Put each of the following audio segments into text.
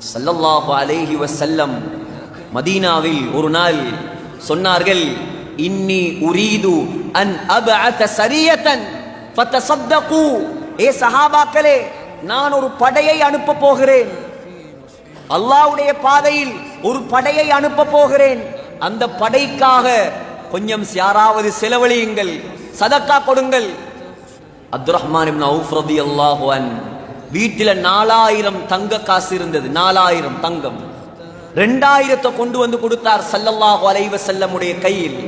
ஸல்லல்லாஹு அலைஹி வஸல்லம் மதீனாவில் ஒரு நாள் சொன்னார்கள், இன்னி உரீது அன் அபஅத ஸரியதன் ஃபதஸத்தகு. ஏ சஹாபாக்களே, நான் ஒரு படையை அனுப்ப போகிறேன், அல்லாஹ்வுடைய பாதையில் ஒரு படையை அனுப்ப போகிறேன். அந்த படைக்காக கொஞ்சம் யாராவது செலவழியுங்கள், சதக்கா கொடுங்கள். அப்துர்ரஹ்மான் இப்னு அவுஃப் ரலியல்லாஹு அன்ஹு வீட்டில் 4000 தங்க காசு இருந்தது. 4000 தங்கம். 2000 கொண்டு வந்து கொடுத்தார் ஸல்லல்லாஹு அலைஹி வஸல்லம் உடைய கையில்.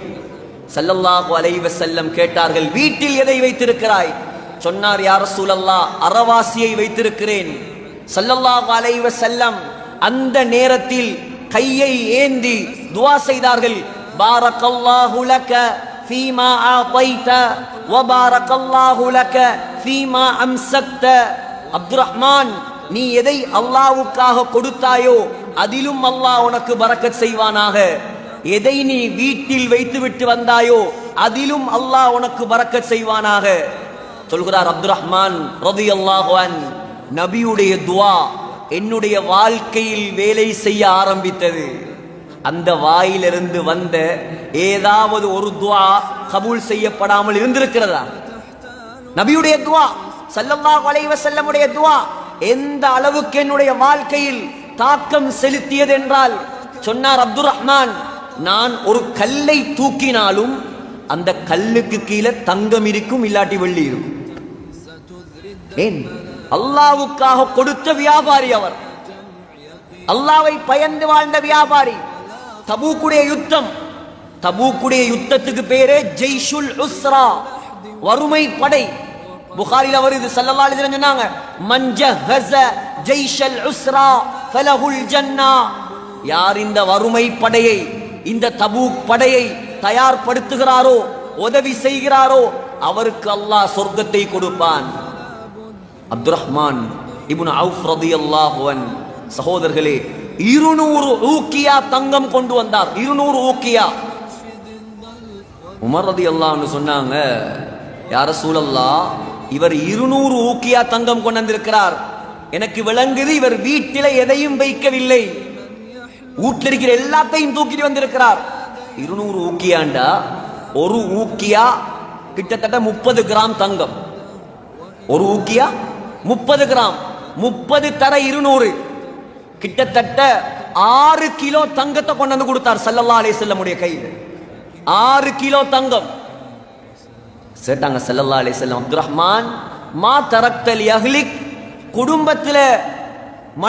ஸல்லல்லாஹு அலைஹி வஸல்லம் கேட்டார்கள், வீட்டில் எதை வைத்திருக்கிறாய்? சொன்னார், யா ரசூலல்லாஹ், அரவாசியை வைத்திருக்கிறேன். ஸல்லல்லாஹு அலைஹி வஸல்லம் அந்த நேரத்தில் கையை ஏந்தி துஆ செய்தார்கள், பாரக்கல்லாஹு லக ஃபீமா ஆதைத வ பாரக்கல்லாஹு லக ஃபீமா அம்சக்த. அப்துர்ரஹ்மான், நீ எதை அல்லாஹ்வுக்காக கொடுத்தாயோ அதிலும் அல்லாஹ் உனக்கு பரக்கத் செய்வானாக. எதை நீ வீட்டில் வைத்து விட்டு வந்தாயோ அதிலும் அல்லாஹ் உனக்கு பரக்கத் செய்வானாக. சொல்கிறார் அப்துர்ரஹ்மான் ரலியல்லாஹு அன்ஹு, நபியுடைய துஆ என்னுடைய வாழ்க்கையில் வேலை செய்ய ஆரம்பித்தது. அந்த வாயிலிருந்து வந்த ஏதாவது ஒரு துஆ கபூல் செய்யப்படாமல் இருந்திருக்கிறதா? நபியுடைய துஆ, ஸல்லல்லாஹு அலைஹி வஸல்லம் உடைய துஆ எந்த அளவுக்கு என்னுடைய வாழ்க்கையில் தாக்கம் செலுத்தியது என்றால், சொன்னார் அப்துர்ரஹ்மான், நான் ஒரு கல்லை தூக்கினாலும் அந்த கல்லுக்கு கீழே தங்கம் இருக்கும், இல்லாட்டி வெள்ளி இருக்கும். ஏன்? அல்லாஹ்வுக்காக கொடுத்த வியாபாரி அவர், அல்லாஹ்வை பயந்து வாழ்ந்த வியாபாரி. தபூக்குடைய யுத்தம், தபூக்குடைய யுத்தத்துக்கு பேரே ஜெய்ஷுல் உஸ்ரா, வறுமை படை. புகாரில வருது, ஸல்லல்லாஹு அலைஹி வஸல்லம் சொன்னாங்க, மன் ஜஹஸ ஜெய்ஷல் உஸ்ரா ஃபலஹுல் ஜன்னah. யார் இந்த வறுமை படையை, இந்த தபூக் படையை தயார்படுத்துகிறாரோ, உதவி செய்கிறாரோ, அவருக்கு அல்லாஹ் சொர்க்கத்தை கொடுப்பான். அப்துர்ரஹ்மான் இப்னு அவுஃப் ரலியல்லாஹு அன்ஹு சகோதரர்களே, 200 ஊக்கியா தங்கம் கொண்டு வந்தார். 200 ஊக்கியா. உமர் ரலியல்லாஹு அன்ஹு சொன்னாங்க, யா ரசூலல்லாஹ், இவர் 200 ஊக்கியா தங்கம் கொண்டு வந்திருக்கிறார். எனக்கு விளங்குது, இவர் வீட்டில எதையும் வைக்கவில்லை, வீட்டில் இருக்கிற எல்லாத்தையும் தூக்கிட்டு வந்திருக்கிறார். 200 ஊக்கியாண்டா ஒரு ஊக்கியா கிட்டத்தட்ட 30 கிராம் தங்கம். ஒரு ஊக்கியா 30 கிராம், 30 தர 200, கிட்டத்தட்ட 6 கிலோ தங்கத்தை கொண்டு வந்து கொடுத்தார் ஸல்லல்லாஹு அலைஹி வஸல்லம் உடைய கையில். 6 கிலோ தங்கம். சேட்டாங்க ஸல்லல்லாஹு அலைஹி வஸல்லம், அப்துர்ரஹ்மான், மா தரக்த லி அஹ்லிக், குடும்பத்தில்